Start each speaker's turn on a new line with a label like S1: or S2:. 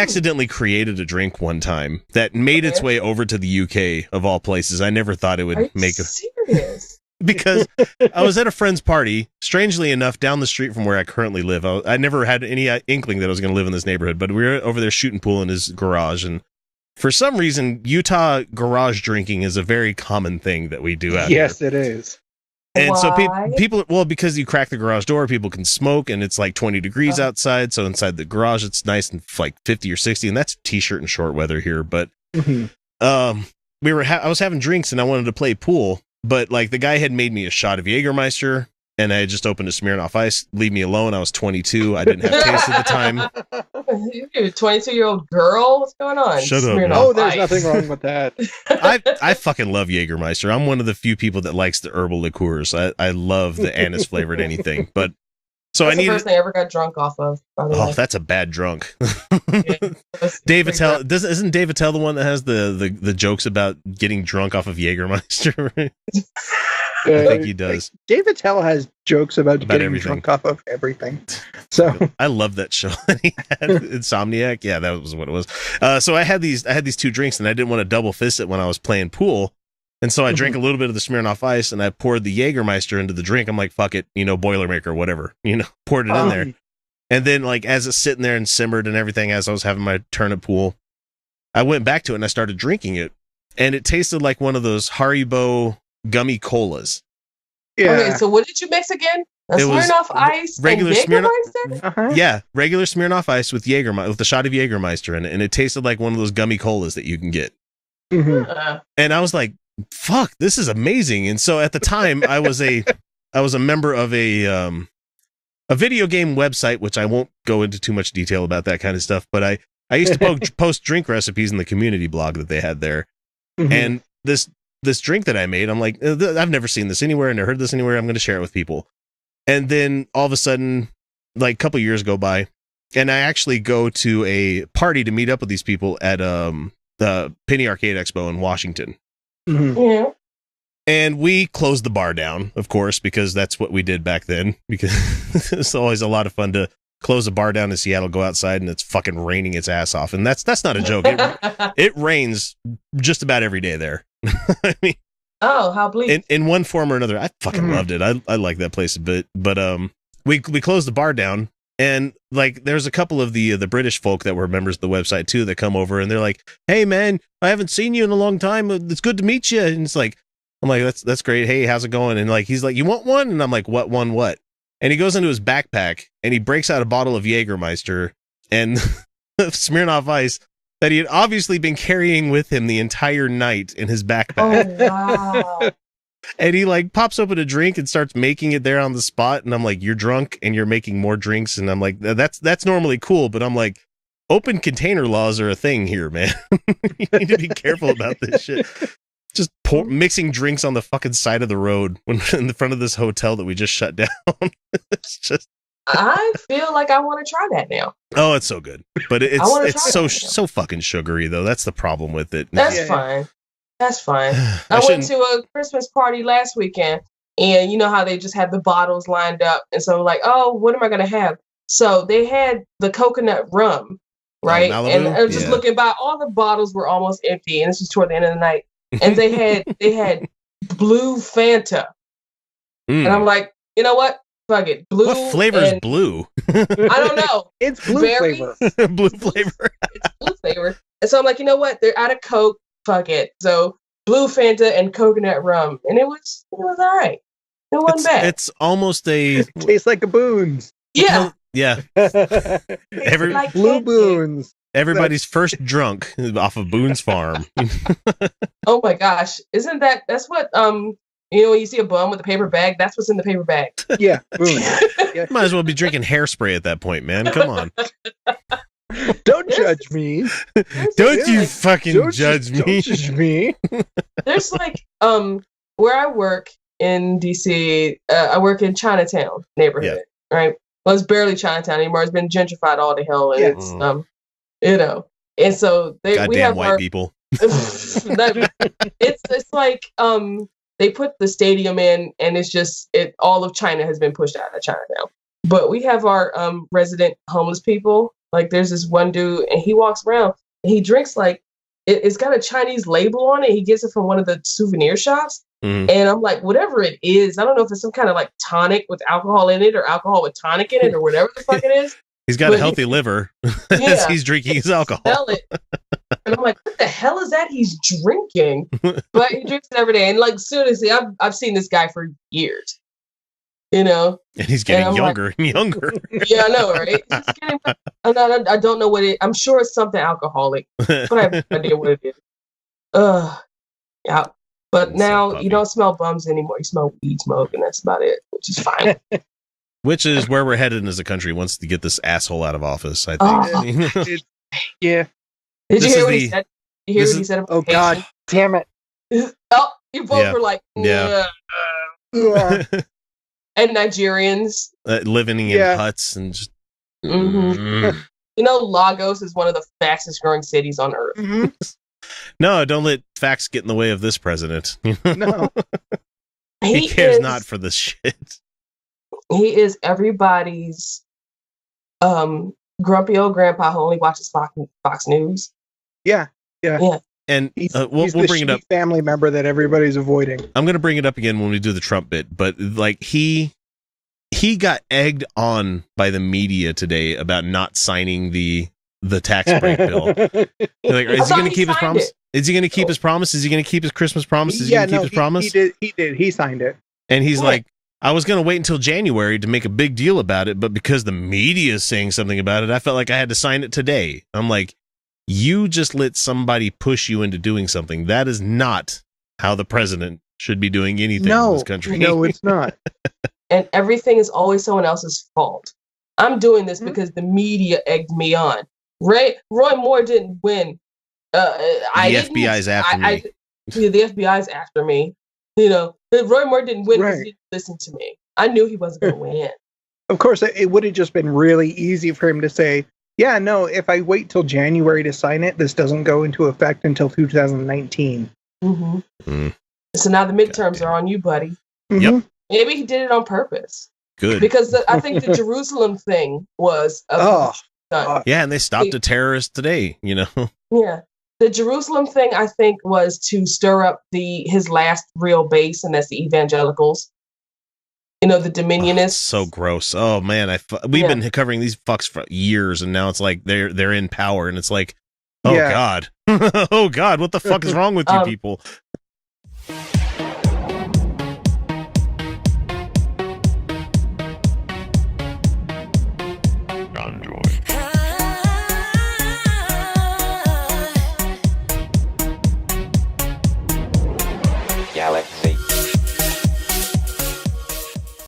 S1: accidentally created a drink one time that made its way over to the UK, of all places. I never thought it would make a...
S2: serious?
S1: Because I was at a friend's party, strangely enough, down the street from where I currently live. I never had any inkling that I was going to live in this neighborhood, but we were over there shooting pool in his garage, and for some reason, Utah garage drinking is a very common thing that we do out here.
S3: Yes, it is.
S1: And
S2: Why?
S1: so people, well, because you crack the garage door, people can smoke, and it's like 20 degrees outside, so inside the garage, it's nice and like 50 or 60, and that's t-shirt and short weather here, but I was having drinks, and I wanted to play pool. But, like, the guy had made me a shot of Jagermeister, and I had just opened a Smirnoff Ice. Leave me alone. I was 22. I didn't have taste at the time.
S2: You're a 22-year-old girl? What's going on?
S1: Shut up.
S3: Oh, there's nothing wrong with that.
S1: I fucking love Jagermeister. I'm one of the few people that likes the herbal liqueurs. I love the anise-flavored anything. But so
S2: that's
S1: I needed...
S2: the first thing I ever got drunk off of.
S1: Oh, that's a bad drunk.
S2: Yeah,
S1: Dave Attell, isn't Dave Attell the one that has the jokes about getting drunk off of Jägermeister? I think he does.
S3: Dave Attell has jokes about getting
S1: everything.
S3: drunk off of everything. So
S1: I love that show that he had, Insomniac. Yeah, that was what it was. So I had these two drinks, and I didn't want to double fist it when I was playing pool. And so I drank a little bit of the Smirnoff Ice, and I poured the Jägermeister into the drink. I'm like, fuck it, Boilermaker, whatever, poured it in there. And then, like, as it's sitting there and simmered and everything, as I was having my turn at pool, I went back to it and I started drinking it. And it tasted like one of those Haribo gummy colas.
S3: yeah,
S2: Okay, so what did you mix again?
S1: It was
S2: Smirnoff Ice
S1: regular
S2: and Jägermeister?
S1: Yeah, regular Smirnoff Ice with with a shot of Jägermeister in it. And it tasted like one of those gummy colas that you can get. And I was like, fuck, this is amazing. And so at the time, I was a member of a video game website, which I won't go into too much detail about that kind of stuff, but I used to post drink recipes in the community blog that they had there. And this drink that I made, I'm like, I've never seen this anywhere and I heard this anywhere. I'm going to share it with people. And then all of a sudden, like a couple years go by, and I actually go to a party to meet up with these people at the Penny Arcade Expo in Washington.
S2: Yeah.
S1: And we closed the bar down, of course, because that's what we did back then. Because it's always a lot of fun to close a bar down in Seattle, go outside, and it's fucking raining its ass off. And that's not a joke. It rains just about every day there. I mean,
S2: oh, how bleak!
S1: In one form or another, I fucking loved it. I like that place a bit. But we closed the bar down, and like there's a couple of the British folk that were members of the website too that come over, and they're like, "Hey man, I haven't seen you in a long time. It's good to meet you." And it's like, I'm like, that's great. Hey, how's it going? And like, he's like, "You want one?" And I'm like, "What one? What?" And he goes into his backpack and he breaks out a bottle of Jägermeister and Smirnoff Ice that he had obviously been carrying with him the entire night in his backpack.
S2: Oh, wow.
S1: And he like pops open a drink and starts making it there on the spot. And I'm like, "You're drunk and you're making more drinks." And I'm like, that's normally cool. But I'm like, open container laws are a thing here, man. You need to be careful about this shit. Just mixing drinks on the fucking side of the road when in the front of this hotel that we just shut down. It's just.
S2: I feel like I want to try that now.
S1: Oh, it's so good, but it's so fucking sugary though. That's the problem with it.
S2: That's fine. That's fine. I went to a Christmas party last weekend, and you know how they just had the bottles lined up, and so I'm like, oh, what am I gonna have? So they had the coconut rum, right? And I was just looking by, all the bottles were almost empty, and this was toward the end of the night. And they had blue Fanta, and I'm like, you know what? Fuck it. Blue.
S1: What flavor is blue?
S2: I don't know.
S3: It's blue flavor.
S1: Blue flavor.
S2: It's blue flavor. And so I'm like, you know what? They're out of Coke. Fuck it. So blue Fanta and coconut rum, and it was all right. It wasn't bad.
S1: It's almost a
S3: tastes like a Boons.
S2: Yeah.
S1: Yeah.
S2: Like
S3: blue Boons.
S1: Everybody's first drunk off of Boone's Farm.
S2: Oh my gosh. That's what, when you see a bum with a paper bag, that's what's in the paper bag.
S3: Yeah. Boone.
S1: Yeah. Might as well be drinking hairspray at that point, man. Come on.
S3: Don't judge me.
S1: Don't you fucking judge me.
S3: Don't judge me.
S2: There's like, where I work in DC, I work in Chinatown neighborhood, right? Well, it's barely Chinatown anymore. It's been gentrified all to hell. And it's, and so we have
S1: white people.
S2: It's like they put the stadium in, and it's just all of China has been pushed out of Chinatown. But we have our resident homeless people, Like there's this one dude, and he walks around and he drinks like it's got a Chinese label on it. He gets it from one of the souvenir shops. And I'm like, whatever it is, I don't know if it's some kind of like tonic with alcohol in it or alcohol with tonic in it or whatever the fuck it is.
S1: He's got a healthy liver as he's drinking his alcohol.
S2: Smell it. And I'm like, what the hell is that he's drinking? But he drinks it every day. And like, seriously, I've seen this guy for years. You know?
S1: And he's getting younger and younger.
S2: Yeah, I know, right? I don't know what I'm sure it's something alcoholic, but I have no idea what it is. Yeah. But now you don't smell bums anymore. You smell weed smoke, and that's about it, which is fine.
S1: Which is where we're headed as a country once to get this asshole out of office, I think.
S3: Yeah.
S2: Did you hear what he said? Did you hear what he said about
S3: Oh, God damn it.
S2: Oh, you both were like, yeah. And Nigerians.
S1: Living in huts and just...
S2: You know, Lagos is one of the fastest growing cities on earth.
S1: No, don't let facts get in the way of this president.
S3: No.
S1: He cares not for this shit.
S2: He is everybody's grumpy old grandpa who only watches Fox News.
S3: Yeah.
S1: And
S3: he's
S1: we'll bring it up.
S3: Family member that everybody's avoiding.
S1: I'm going to bring it up again when we do the Trump bit, but like he got egged on by the media today about not signing the tax break bill. Like, is he going to keep his promise? Is he going to keep his promise? Is he going to keep his Christmas promise? Is he going to keep his promise?
S3: He did. He signed it.
S1: And he's like, I was going to wait until January to make a big deal about it, but because the media is saying something about it, I felt like I had to sign it today. I'm like, you just let somebody push you into doing something. That is not how the president should be doing anything in this country.
S3: No, it's not.
S2: And everything is always someone else's fault. I'm doing this because the media egged me on. Roy Moore didn't win. The
S1: FBI's after me.
S2: The FBI's after me. You know, Roy Moore didn't win because he didn't listen to me. I knew he wasn't going to win.
S3: Of course, it would have just been really easy for him to say, yeah, no, if I wait till January to sign it, this doesn't go into effect until 2019.
S2: So now the midterms are on you, buddy.
S1: Yep.
S2: Maybe he did it on purpose.
S1: Good.
S2: Because I think the Jerusalem thing was...
S1: yeah, and they stopped a terrorist today, you know?
S2: Yeah. The Jerusalem thing, I think, was to stir up his last real base, and that's the evangelicals. You know, the Dominionists.
S1: So gross. Oh, man. We've been covering these fucks for years, and now it's like they're in power, and it's like, oh, God. Oh, God, what the fuck is wrong with you people?
S4: Galaxy.